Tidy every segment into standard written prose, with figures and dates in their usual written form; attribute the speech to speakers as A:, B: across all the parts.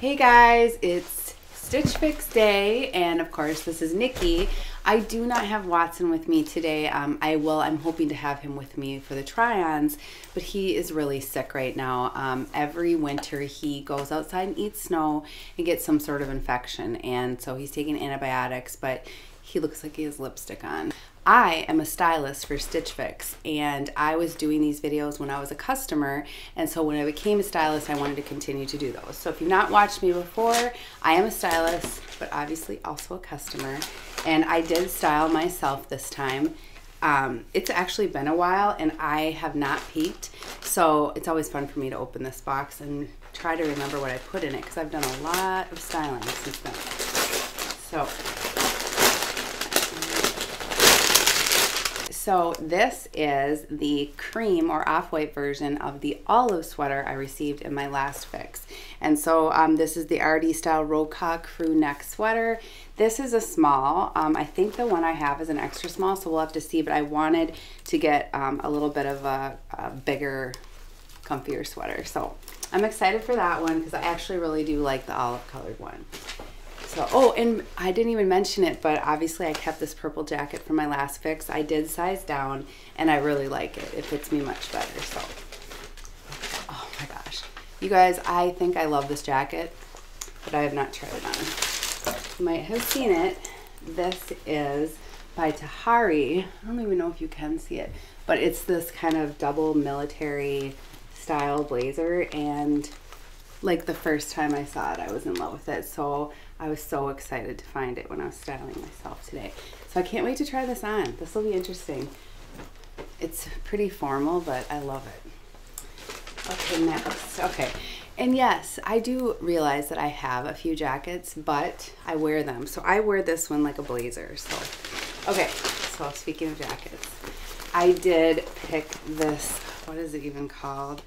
A: Hey guys, it's Stitch Fix Day, and of course this is Nikki. I do not have Watson with me today. I'm hoping to have him with me for the try-ons, but he is really sick right now. Every winter he goes outside and eats snow and gets some sort of infection, and so he's taking antibiotics, but he looks like he has lipstick on. I am a stylist for Stitch Fix, and I was doing these videos when I was a customer, and so when I became a stylist I wanted to continue to do those. So if you've not watched me before, I am a stylist, but obviously also a customer, and I did style myself this time. It's actually been a while and I have not peeked, so it's always fun for me to open this box and try to remember what I put in it, because I've done a lot of styling since then. So this is the cream or off-white version of the olive sweater I received in my last fix. And so this is the RD style J CREW neck sweater. This is a small. I think the one I have is an extra small, so we'll have to see, but I wanted to get a little bit of a bigger, comfier sweater. So I'm excited for that one because I actually really do like the olive colored one. So, oh, and I didn't even mention it, but obviously I kept this purple jacket from my last fix. I did size down, and I really like it. It fits me much better, so. Oh my gosh. You guys, I think I love this jacket, but I have not tried it on. You might have seen it. This is by Tahari. I don't even know if you can see it, but it's this kind of double military style blazer, and like the first time I saw it, I was in love with it. So I was so excited to find it when I was styling myself today. So I can't wait to try this on. This will be interesting. It's pretty formal, but I love it. Okay, next. Okay. And yes, I do realize that I have a few jackets, but I wear them. So I wear this one like a blazer. So, okay. So speaking of jackets, I did pick this. What is it even called?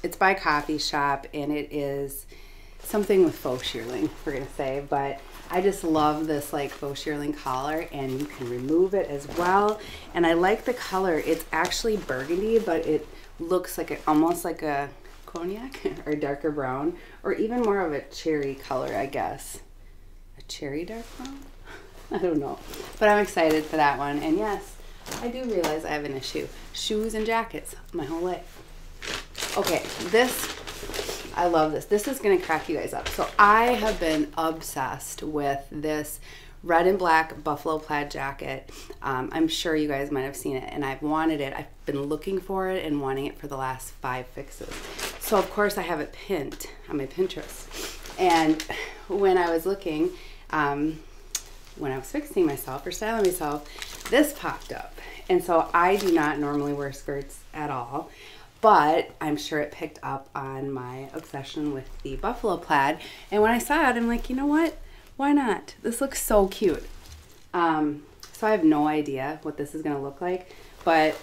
A: It's by Coffee Shop, and it is something with faux shearling, we're gonna say, but I just love this like faux shearling collar, and you can remove it as well. And I like the color. It's actually burgundy, but it looks like almost like a cognac or darker brown, or even more of a cherry color, I guess. A cherry dark brown? I don't know, but I'm excited for that one. And yes, I do realize I have an issue. Shoes and jackets my whole life. Okay, I love this. This is gonna crack you guys up. So I have been obsessed with this red and black buffalo plaid jacket. I'm sure you guys might have seen it, and I've wanted it. I've been looking for it and wanting it for the last 5 fixes. So of course I have it pinned on my Pinterest. And when I was looking, when I was fixing myself or styling myself, this popped up. And so I do not normally wear skirts at all, but I'm sure it picked up on my obsession with the buffalo plaid. And when I saw it, I'm like, you know what? Why not? This looks so cute. So I have no idea what this is gonna look like, but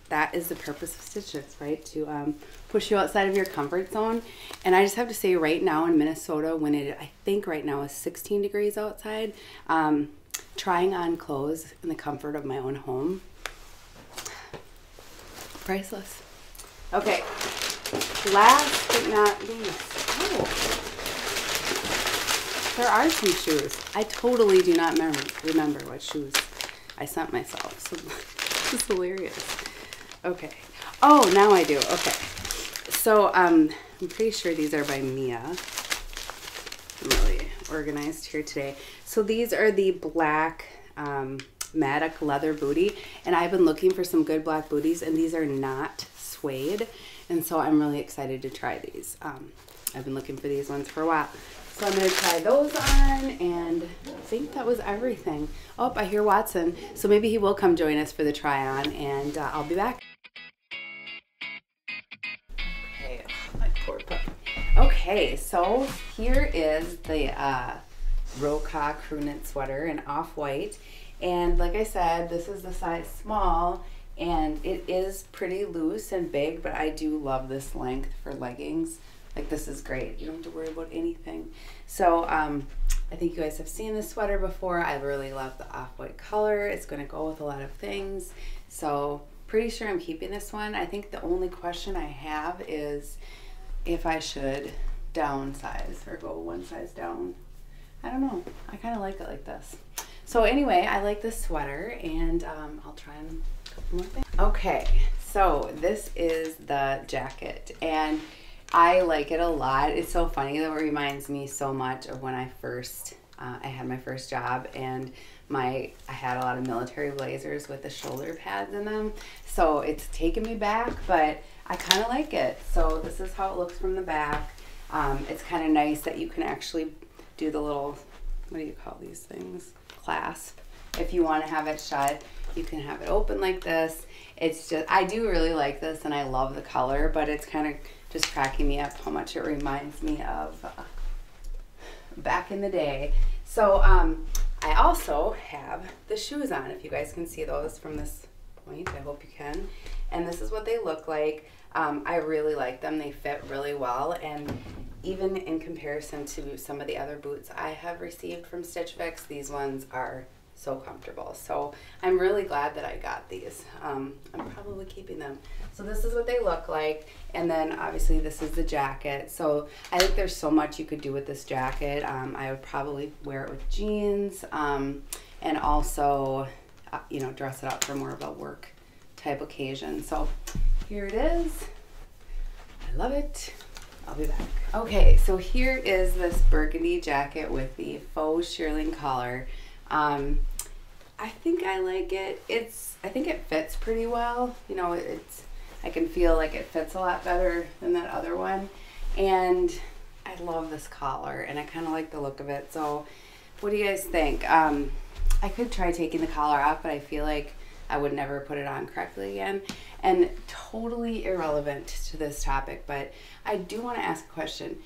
A: that is the purpose of stitches, right? To push you outside of your comfort zone. And I just have to say, right now in Minnesota, when I think right now is 16 degrees outside, trying on clothes in the comfort of my own home, priceless. Okay, last but not least, oh, there are some shoes. I totally do not remember what shoes I sent myself, so this is hilarious. Okay, oh, now I do. Okay, so I'm pretty sure these are by Mia. I'm really organized here today. So these are the black Maddox leather booty, and I've been looking for some good black booties, and these are not suede, and so I'm really excited to try these. I've been looking for these ones for a while, so I'm going to try those on, and I think that was everything. Oh, I hear Watson, so maybe he will come join us for the try on, and I'll be back. Okay, oh, my poor puppy. Okay, so here is the J CREW knit sweater in off-white, and like I said, this is the size small, and it is pretty loose and big, but I do love this length for leggings. Like, this is great. You don't have to worry about anything. So I think you guys have seen this sweater before. I really love the off-white color. It's going to go with a lot of things. So pretty sure I'm keeping this one. I think the only question I have is if I should down size or go one size down. I don't know. I kind of like it like this. So anyway, I like this sweater, and I'll try on a couple more things. Okay, so this is the jacket, and I like it a lot. It's so funny that it reminds me so much of when I first I had my first job, and I had a lot of military blazers with the shoulder pads in them. So it's taken me back, but I kind of like it. So this is how it looks from the back. It's kind of nice that you can actually do the little, what do you call these things? Clasp. If you want to have it shut, you can have it open like this. It's just, I do really like this, and I love the color, but it's kind of just cracking me up how much it reminds me of back in the day. So I also have the shoes on, if you guys can see those from this point. I hope you can. And this is what they look like. I really like them. They fit really well, and even in comparison to some of the other boots I have received from Stitch Fix, these ones are so comfortable. So I'm really glad that I got these. I'm probably keeping them. So this is what they look like, and then obviously this is the jacket. So I think there's so much you could do with this jacket. I would probably wear it with jeans, and also you know, dress it up for more of a work type occasion. So here it is. I love it. I'll be back. Okay, so here is this burgundy jacket with the faux shearling collar. I think I like it. I think it fits pretty well. You know, I can feel like it fits a lot better than that other one. And I love this collar, and I kind of like the look of it. So what do you guys think? I could try taking the collar off, but I feel like I would never put it on correctly again. And totally irrelevant to this topic, but I do want to ask a question.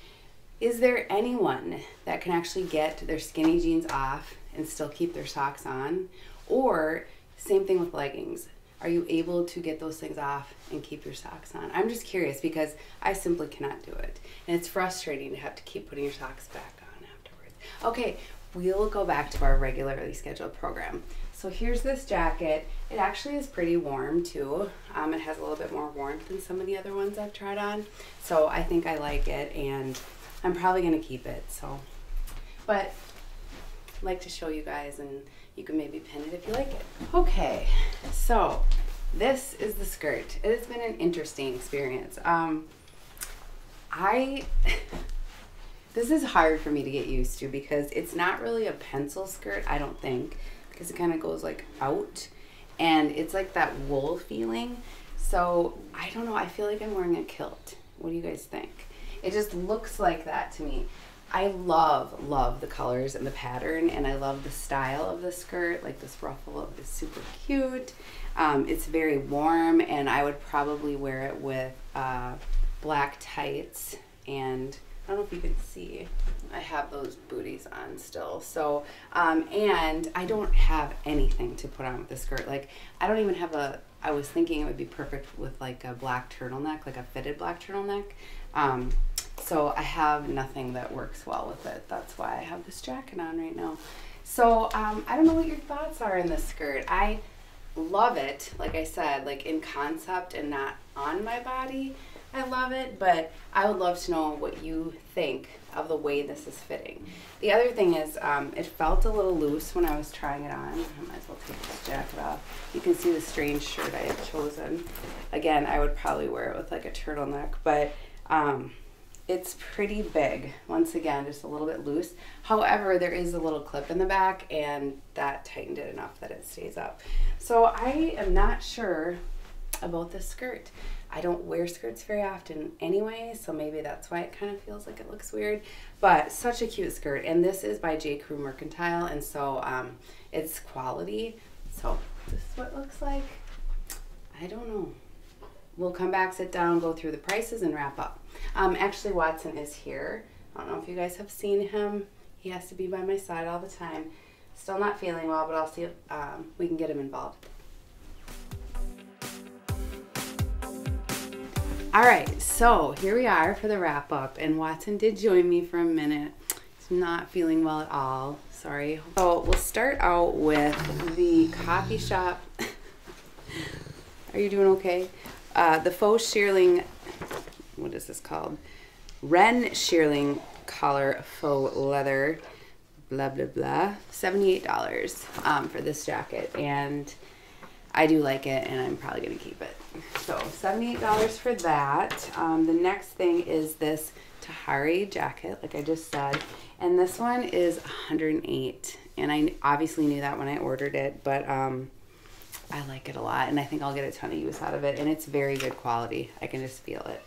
A: Is there anyone that can actually get their skinny jeans off and still keep their socks on? Or same thing with leggings. Are you able to get those things off and keep your socks on? I'm just curious, because I simply cannot do it. And it's frustrating to have to keep putting your socks back on afterwards. Okay, we'll go back to our regularly scheduled program. So here's this jacket. It actually is pretty warm too. It has a little bit more warmth than some of the other ones I've tried on. So I think I like it, and I'm probably gonna keep it. So, but I'd like to show you guys, and you can maybe pin it if you like it. Okay, so this is the skirt. It has been an interesting experience. This is hard for me to get used to, because it's not really a pencil skirt, I don't think, because it kind of goes like out, and it's like that wool feeling. So I don't know, I feel like I'm wearing a kilt. What do you guys think? It just looks like that to me. I love the colors and the pattern, and I love the style of the skirt. Like this ruffle is super cute. It's very warm, and I would probably wear it with black tights, and I don't know if you can see, I have those booties on still. So, and I don't have anything to put on with the skirt. Like, I don't even have I was thinking it would be perfect with like a black turtleneck, like a fitted black turtleneck. So I have nothing that works well with it. That's why I have this jacket on right now. So, I don't know what your thoughts are in this skirt. I love it, like I said, like in concept and not on my body. I love it, but I would love to know what you think of the way this is fitting. The other thing is, it felt a little loose when I was trying it on. I might as well take this jacket off. You can see the strange shirt I have chosen. Again, I would probably wear it with like a turtleneck, but it's pretty big. Once again, just a little bit loose. However, there is a little clip in the back, and that tightened it enough that it stays up. So I am not sure about this skirt. I don't wear skirts very often anyway, so maybe that's why it kind of feels like it looks weird. But such a cute skirt, and this is by J CREW Mercantile, and so it's quality. So this is what it looks like. I don't know. We'll come back, sit down, go through the prices, and wrap up. Actually, Watson is here. I don't know if you guys have seen him. He has to be by my side all the time. Still not feeling well, but I'll see if we can get him involved. All right, so here we are for the wrap up, and Watson did join me for a minute. He's not feeling well at all, sorry. So we'll start out with the coffee shop. Are you doing okay? The faux shearling, what is this called? Wren shearling collar faux leather, blah, blah, blah, $78 for this jacket. And I do like it, and I'm probably going to keep it. So $78 for that. The next thing is this Tahari jacket, like I just said. And this one is $108. And I obviously knew that when I ordered it, but I like it a lot, and I think I'll get a ton of use out of it. And it's very good quality. I can just feel it.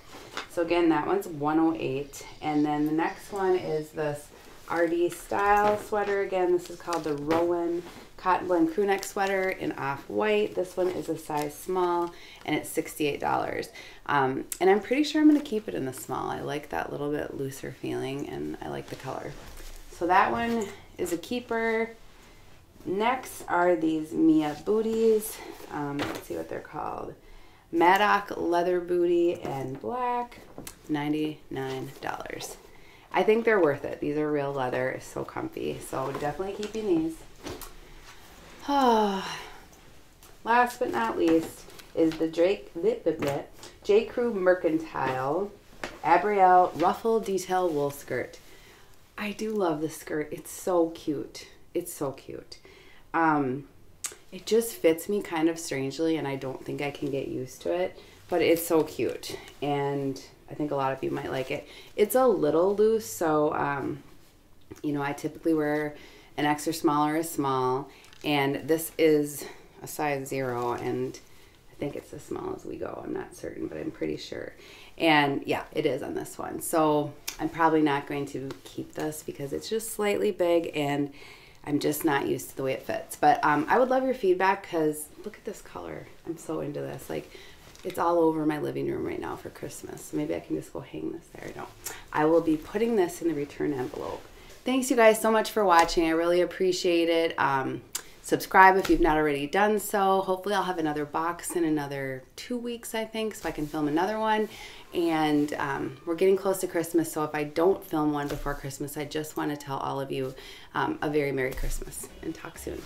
A: So again, that one's $108. And then the next one is this RD style sweater. Again, this is called the Rowan Cotton Blend crew neck sweater in off-white. This one is a size small, and it's $68. And I'm pretty sure I'm going to keep it in the small. I like that little bit looser feeling, and I like the color. So that one is a keeper. Next are these Mia booties. Let's see what they're called. Maddock leather booty and black, $99. I think they're worth it. These are real leather. It's so comfy. So definitely keeping these. Last but not least is the J CREW Mercantile Abrielle ruffle detail wool skirt. I do love this skirt. It's so cute. It's so cute. It just fits me kind of strangely, and I don't think I can get used to it, but it's so cute, and I think a lot of you might like it. It's a little loose, so you know, I typically wear an extra small or a small, and this is a size 0, and I think it's as small as we go. I'm not certain, but I'm pretty sure. And yeah, it is on this one. So I'm probably not going to keep this because it's just slightly big, and I'm just not used to the way it fits. But I would love your feedback, because look at this color. I'm so into this. Like, it's all over my living room right now for Christmas. So maybe I can just go hang this there. No, I will be putting this in the return envelope. Thanks you guys so much for watching. I really appreciate it. Subscribe if you've not already done so. Hopefully I'll have another box in another 2 weeks, I think, so I can film another one. And we're getting close to Christmas, so if I don't film one before Christmas, I just want to tell all of you a very Merry Christmas, and talk soon.